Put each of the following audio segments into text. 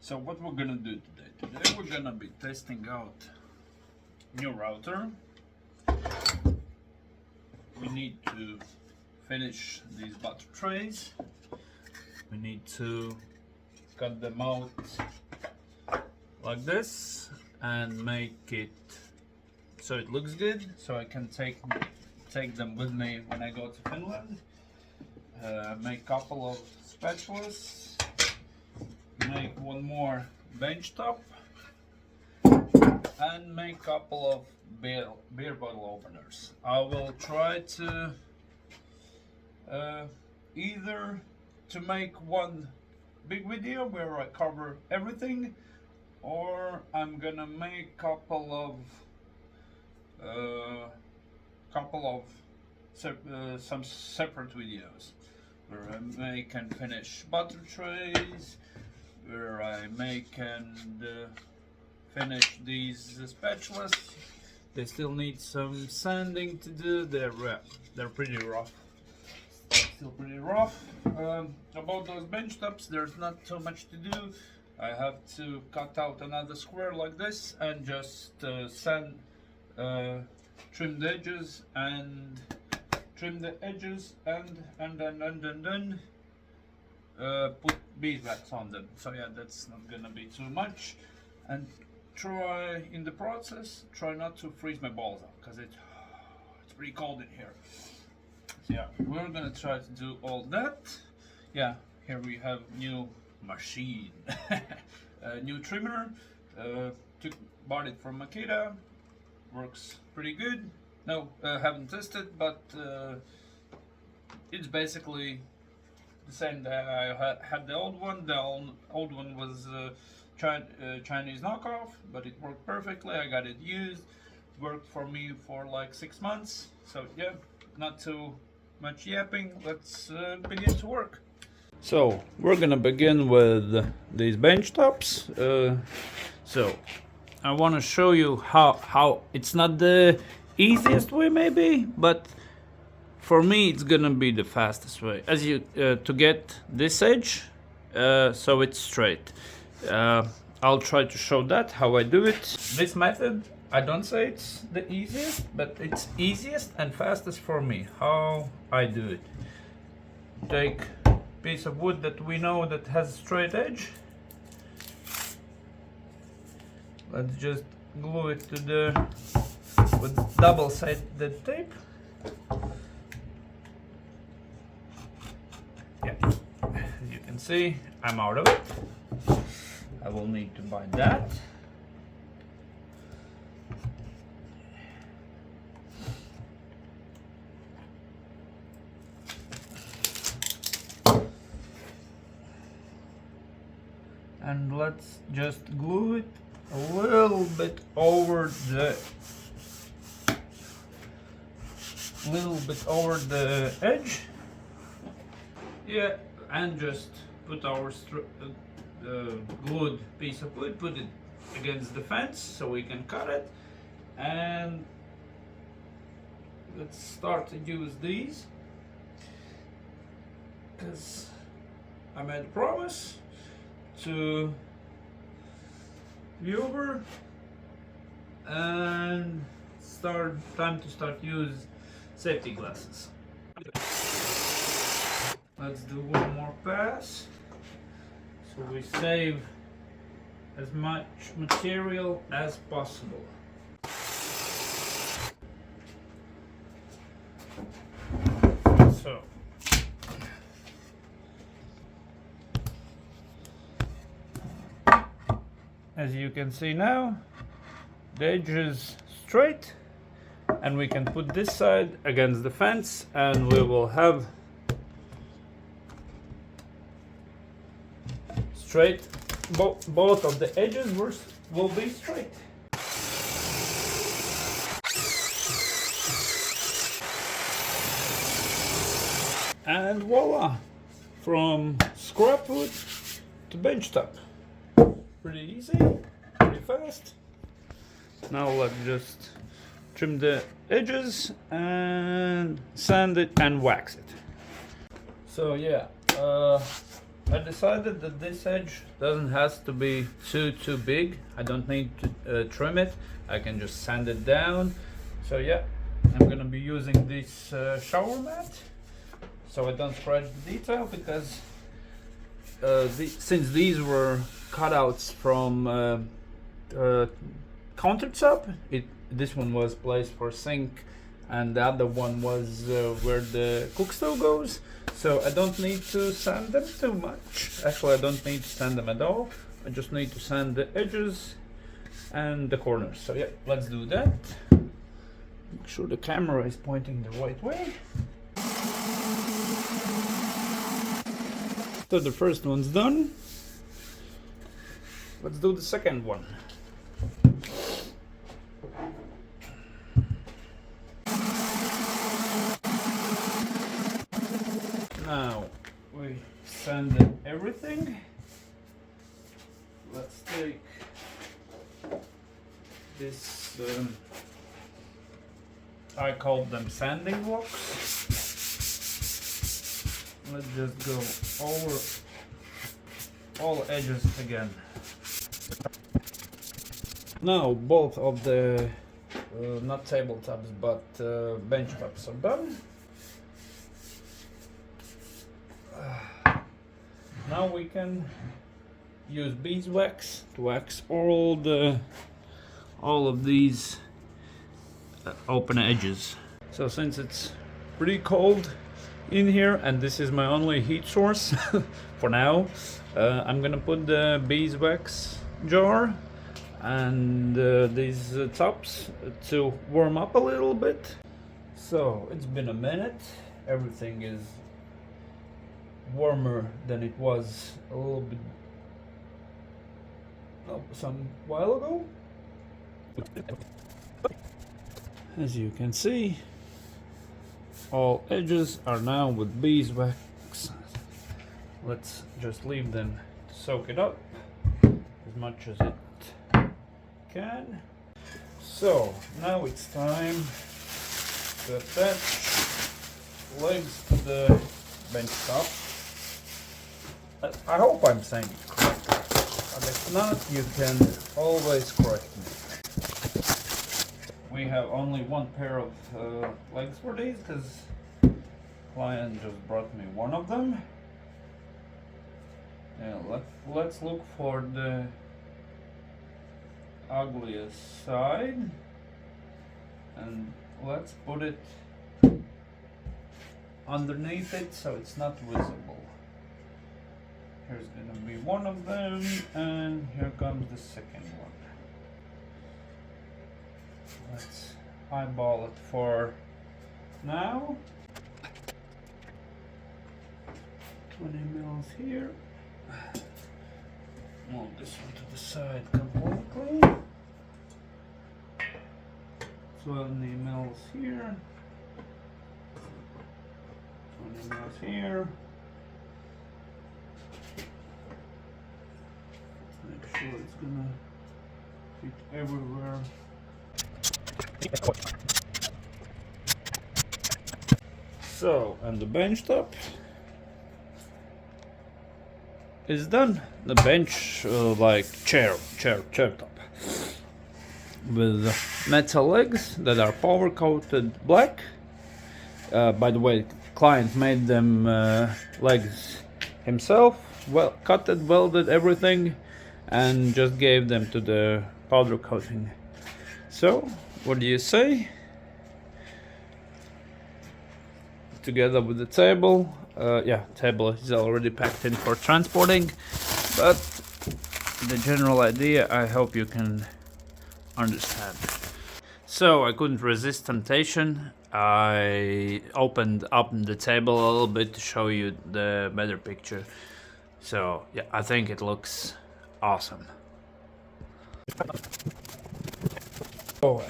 So what we're gonna do today? Today we're gonna be testing out new router. We need to finish these butter trays. We need to cut them out like this and make it so it looks good, so I can take them with me when I go to Finland. Make a couple of spatulas, make one more bench top, and make a couple of beer bottle openers. I will try to either to make one big video where I cover everything, or I'm gonna make a couple of some separate videos where I make and finish butter trays, where I make and finish these spatulas. They still need some sanding to do. They're pretty rough. Still pretty rough. About those bench tops, there's not too much to do. I have to cut out another square like this and just trim the edges and then put beeswax on them. So yeah, that's not gonna be too much. And try in the process, try not to freeze my balls out, because it's pretty cold in here. So yeah, we're gonna try to do all that. Yeah, here we have new machine, new trimmer. Bought it from Makita. Works pretty good. No, haven't tested, but it's basically the same that I had the old one. The old one was Chinese knockoff, but it worked perfectly. I got it used. Worked for me for like 6 months. So yeah, not too much yapping. Let's begin to work. So we're gonna begin with these bench tops. So I want to show you how it's not the easiest way maybe, but for me it's gonna be the fastest way. As you to get this edge so it's straight. I'll try to show that how I do it. This method, I don't say it's the easiest, but it's easiest and fastest for me. How I do it: take piece of wood that we know that has a straight edge. Let's just glue it to with double-sided tape. Yeah, as you can see, I'm out of it. I will need to buy that. And let's just glue it a little bit over the edge. Yeah, and just put our glued piece of wood, put it against the fence so we can cut it. And let's start to use these, because I made a promise to viewer, and time to start use safety glasses. Let's do one more pass so we save as much material as possible. So as you can see now, the edge is straight, and we can put this side against the fence and we will have straight, both of the edges will be straight. And voila, from scrap wood to bench top. Pretty easy, pretty fast. Now let's just trim the edges and sand it and wax it. So yeah, I decided that this edge doesn't have to be too big. I don't need to trim it. I can just sand it down. So yeah, I'm gonna be using this shower mat so I don't scratch the detail, because since these were cutouts from countertop, this one was placed for sink and the other one was where the cook stove goes. So I don't need to sand them too much. Actually, I don't need to sand them at all. I just need to sand the edges and the corners. So yeah, let's do that. Make sure the camera is pointing the right way. So the first one's done. Let's do the second one. Now we sanded everything. Let's take this, I call them sanding blocks. Let's just go over all edges again. Now both of the not tabletops but bench tops are done. Now we can use beeswax to wax all of these open edges. So since it's pretty cold in here and this is my only heat source for now, I'm gonna put the beeswax jar and these tops to warm up a little bit. So it's been a minute, everything is warmer than it was a little bit some while ago. As you can see, all edges are now with beeswax. Let's just leave them to soak it up as much as it can. So now it's time to attach legs to the bench top. I hope I'm saying it correctly, and if not, you can always correct me. We have only one pair of legs for these because client just brought me one of them. Yeah, let's look for the ugliest side and let's put it underneath it so it's not visible. Here's gonna be one of them, and here comes the second one. Let's eyeball it for now. 20 mils here. Move this one to the side completely. 20 mils here. 20 mils here. Make sure it's gonna fit everywhere. So, and the bench top is done. The bench, like chair top, with metal legs that are powder coated black. By the way, client made them legs himself. Well, cut it, welded everything, and just gave them to the powder coating. So, what do you say? Together with the table, yeah, table is already packed in for transporting, but the general idea I hope you can understand. So I couldn't resist temptation. I opened up the table a little bit to show you the better picture. So yeah, I think it looks awesome. Oh,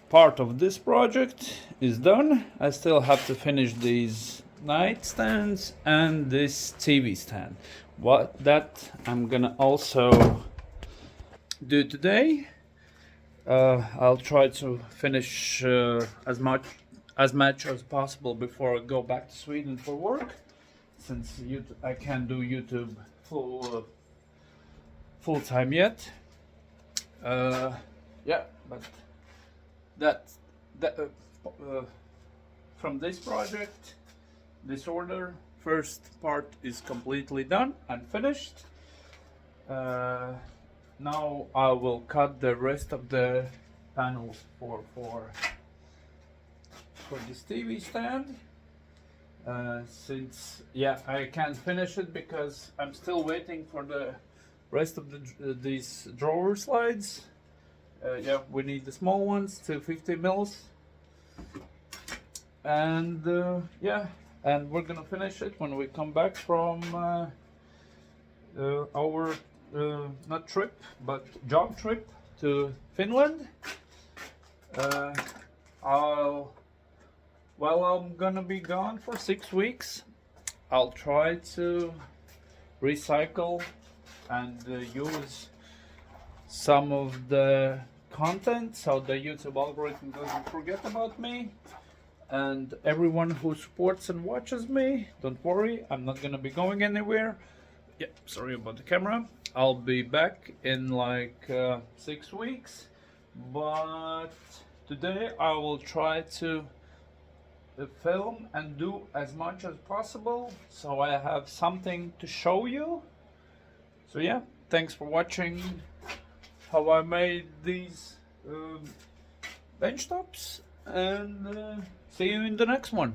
part of this project is done. I still have to finish these nightstands and this TV stand. What that I'm gonna also do today. I'll try to finish as much as possible before I go back to Sweden for work. since I can't do YouTube full time yet. Yeah, but that from this project, this order, first part is completely done and finished. Now I will cut the rest of the panels for this TV stand. Since I can't finish it because I'm still waiting for the rest of these drawer slides. We need the small ones, 250 mils, and and we're gonna finish it when we come back from our not trip but job trip to Finland. While I'm gonna be gone for 6 weeks, I'll try to recycle and use some of the content so the YouTube algorithm doesn't forget about me. And everyone who supports and watches me, don't worry, I'm not gonna be going anywhere. Sorry about the camera. I'll be back in like 6 weeks, but today I will try to film and do as much as possible so I have something to show you. So thanks for watching how I made these bench tops, and see you in the next one.